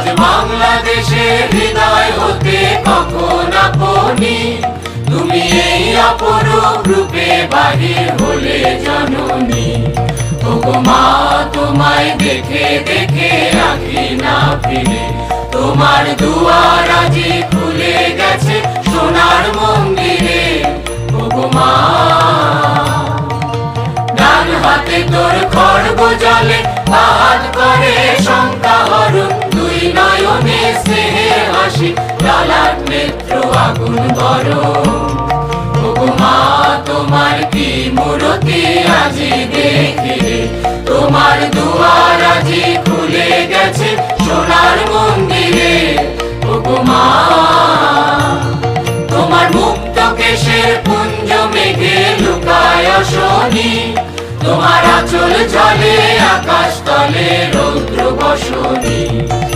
আজ বাংলাদেশের হৃদয় হতে কখন আপনি তুমি এই অপরূপ রূপে বাহির হলে জননী। ওগো মা তোমায় দেখে দেখে রাখি না ফিরে, তোমার দুয়ার আজি খুলে গেছে সোনার মন্দিরে। ওগো মা ডান হাতে তোর খড়গ জলে, বাহাত করে শঙ্কা হরণ, দুই নয়নে স্নেহের হাসি, লালাট নেত্র আগুন গরম। ওগো মা তোমার কি মূরতি আজি দেখি রে, তোমার দুয়ার আজি খুলে গেছে সোনার মন্দিরে। ওগো মা তোমার মুক্ত কেশের পুঞ্জ মেঘে লুকায় শনি, তোমার আঁচল জলে আকাশ তলে রৌদ্র বসনি।